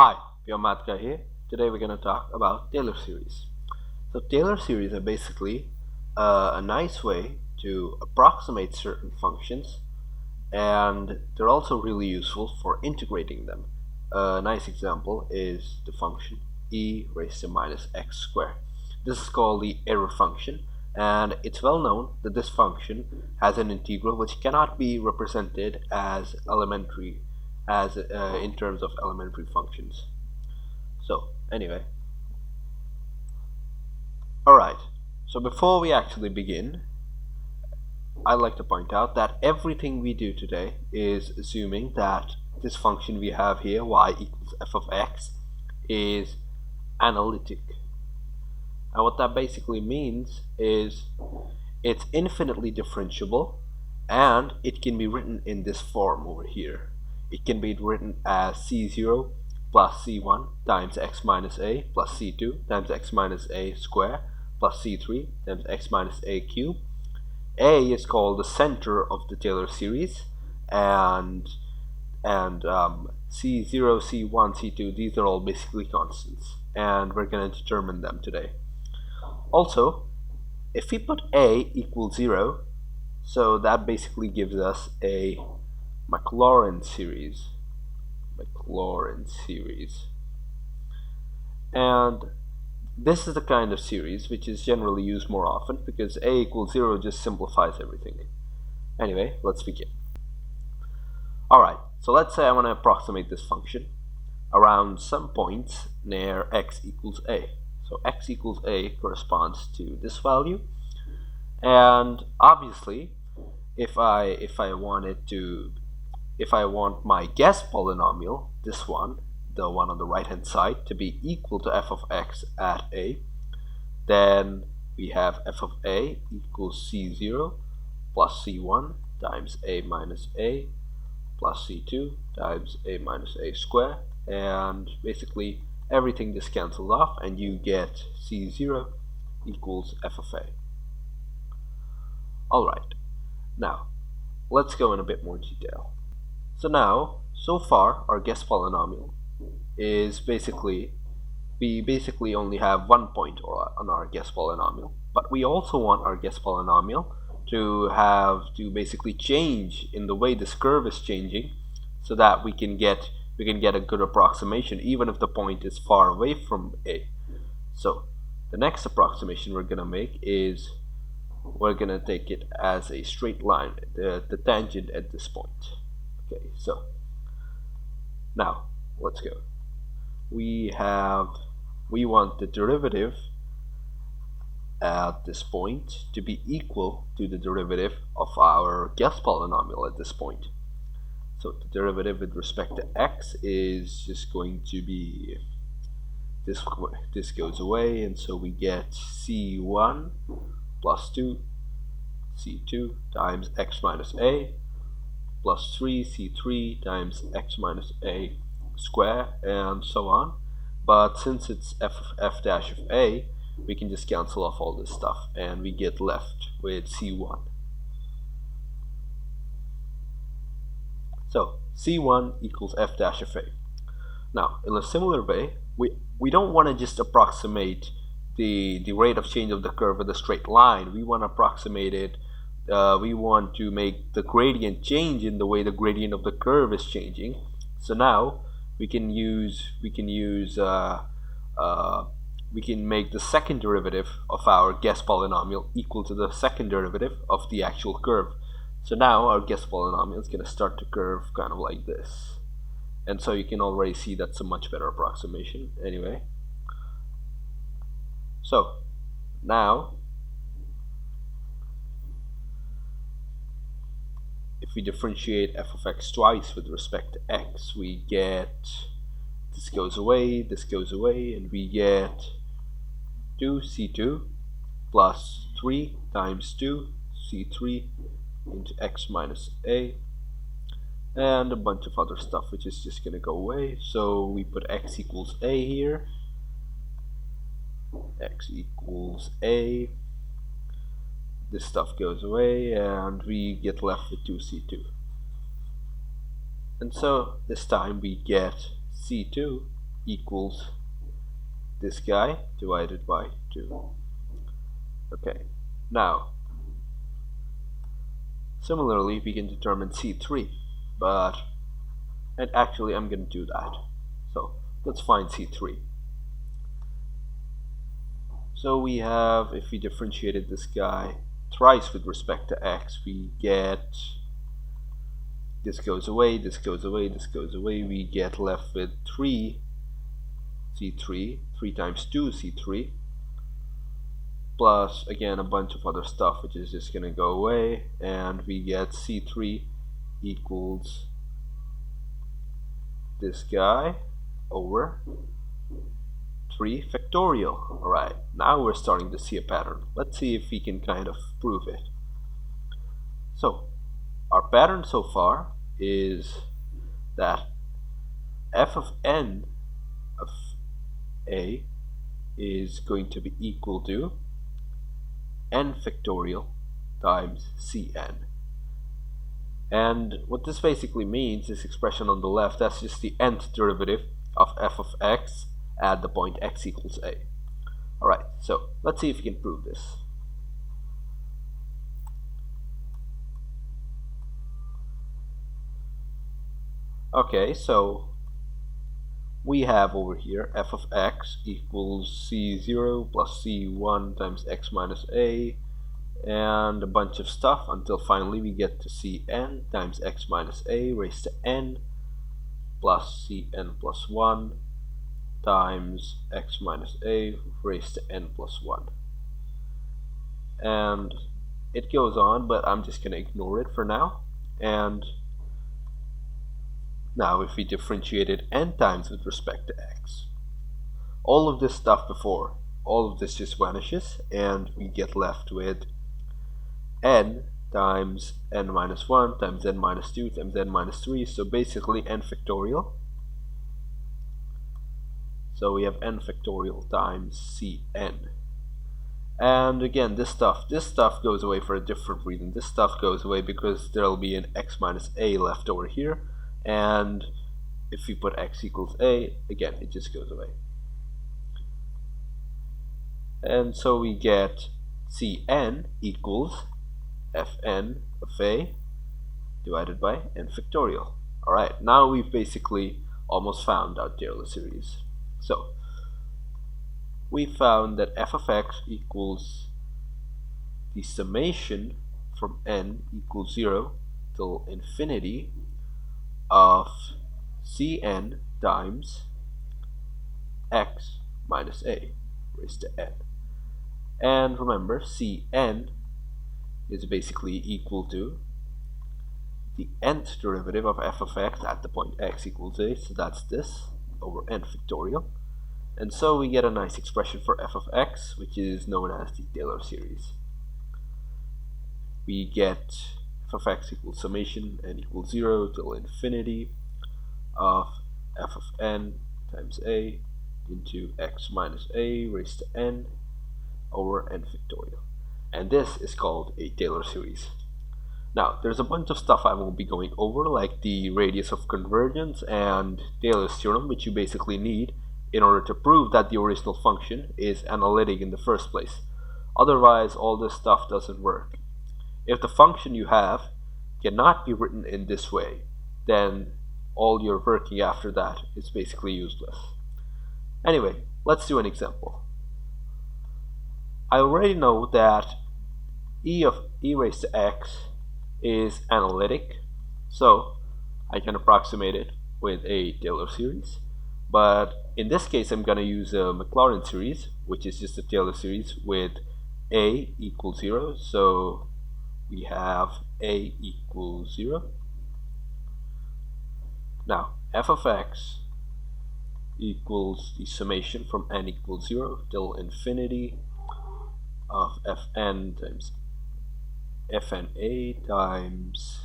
Hi, we are Math Guy here. Today we're going to talk about Taylor series. So Taylor series are basically a nice way to approximate certain functions, and they're also really useful for integrating them. A nice example is the function e raised to minus x squared. This is called the error function, and it's well known that this function has an integral which cannot be represented as elementary as in terms of elementary functions. So anyway, alright, so before we actually begin, I'd like to point out that everything we do today is assuming that this function we have here, y equals f of x, is analytic. And what that basically means is it's infinitely differentiable, and it can be written in this form over here. It can be written as c0 plus c1 times x minus a plus c2 times x minus a square plus c3 times x minus a cubed. A is called the center of the Taylor series, and c0, c1, c2, these are all basically constants, and we're going to determine them today. Also, if we put a equals 0, so that basically gives us a Maclaurin series. And this is the kind of series which is generally used more often because a equals 0 just simplifies everything. Anyway, let's begin. Alright, so let's say I want to approximate this function around some points near x equals a. So x equals a corresponds to this value, and obviously if I want my guess polynomial, this one, the one on the right hand side, to be equal to f of x at a, then we have f of a equals c0 plus c1 times a minus a plus c2 times a minus a squared, and basically everything just cancels off and you get c0 equals f of a. Alright, now let's go in a bit more detail. So far our guess polynomial is we basically only have one point on our guess polynomial, but we also want our guess polynomial to basically change in the way this curve is changing, so that we can get a good approximation even if the point is far away from a. So the next approximation we're gonna make is we're gonna take it as a straight line, the tangent at this point. Okay, so now let's go. We want the derivative at this point to be equal to the derivative of our guess polynomial at this point. So the derivative with respect to x is just going to be this goes away, and so we get c1 plus 2 c2 times x minus a plus 3 c3 times x minus a square, and so on. But since it's f dash of a, we can just cancel off all this stuff and we get left with c1. So c1 equals f dash of a. Now in a similar way, we don't want to just approximate the rate of change of the curve with a straight line. We want to approximate it, we want to make the gradient change in the way the gradient of the curve is changing. So now we can make the second derivative of our guess polynomial equal to the second derivative of the actual curve. So now our guess polynomial is going to start to curve kind of like this, and so you can already see that's a much better approximation. Anyway, so now if we differentiate f of x twice with respect to x, we get this goes away, and we get 2c2 plus 3 times 2 c3 into x minus a, and a bunch of other stuff which is just going to go away. So we put x equals a here, x equals a, this stuff goes away, and we get left with 2c2. And so this time we get c2 equals this guy divided by 2. Okay, now similarly we can determine C3, and actually I'm going to do that. So let's find C3. So we have, if we differentiated this guy thrice with respect to x, we get, this goes away, this goes away, this goes away, we get left with 3 C3, 3 times 2 C3, plus again a bunch of other stuff which is just going to go away, and we get C3 equals this guy over 3 factorial. Alright, now we're starting to see a pattern. Let's see if we can kind of prove it. So our pattern so far is that f of n of a is going to be equal to n factorial times cn. And what this basically means, this expression on the left, that's just the nth derivative of f of x at the point x equals a. Alright, so let's see if we can prove this. Okay, so we have over here f of x equals c0 plus c1 times x minus a, and a bunch of stuff until finally we get to cn times x minus a raised to n plus cn plus 1 times x minus a raised to n plus 1. And it goes on, but I'm just going to ignore it for now. And now if we differentiate it n times with respect to x, all of this stuff before, all of this just vanishes, and we get left with n times n minus 1 times n minus 2 times n minus 3, so basically n factorial. So we have n factorial times cn. And again, this stuff goes away for a different reason. This stuff goes away because there'll be an x minus a left over here, and if we put x equals a, again it just goes away. And so we get cn equals fn of a divided by n factorial. Alright, now we've basically almost found our Taylor series. So we found that f of x equals the summation from n equals 0 till infinity of cn times x minus a raised to n. And remember, cn is basically equal to the nth derivative of f of x at the point x equals a, so that's this over n factorial. And so we get a nice expression for f of x, which is known as the Taylor series. We get f of x equals summation n equals 0 till infinity of f of n times a into x minus a raised to n over n factorial. And this is called a Taylor series. Now, there's a bunch of stuff I won't be going over, like the radius of convergence and Taylor's theorem, which you basically need in order to prove that the original function is analytic in the first place. Otherwise, all this stuff doesn't work. If the function you have cannot be written in this way, then all your working after that is basically useless. Anyway, let's do an example. I already know that e of e raised to x is analytic, so I can approximate it with a Taylor series. But in this case, I'm going to use a Maclaurin series, which is just a Taylor series with a equals 0. So we have a equals 0. Now, f of x equals the summation from n equals 0 till infinity of fn times fna times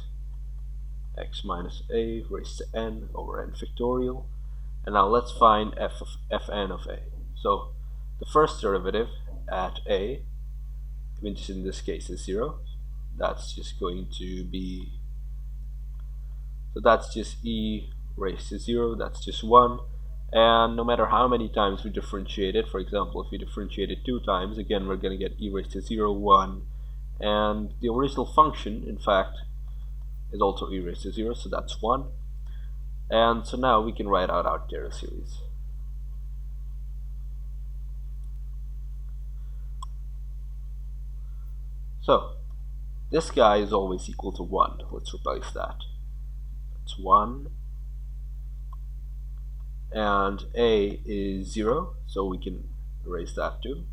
x minus a raised to n over n factorial. And now let's find f of fn of a. So the first derivative at a, which in this case is 0, that's just going to be, so that's just e raised to 0, that's just 1, And no matter how many times we differentiate it, for example, if we differentiate it 2 times, again we're going to get e raised to 0, 1, and the original function, in fact, is also e raised to 0, so that's 1. And so now we can write out our Taylor series. So this guy is always equal to 1. Let's replace that. It's 1. And a is 0, so we can erase that too.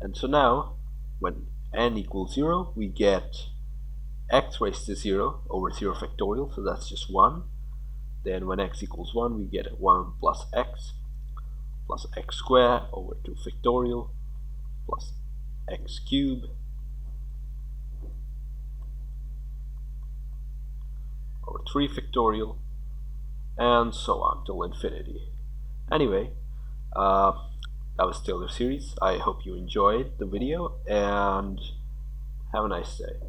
And so now, when n equals 0, we get x raised to 0 over 0 factorial, so that's just 1. Then when x equals 1, we get 1 plus x squared over 2 factorial plus x cubed over 3 factorial, and so on till infinity. Anyway, that was Taylor series. I hope you enjoyed the video, and have a nice day.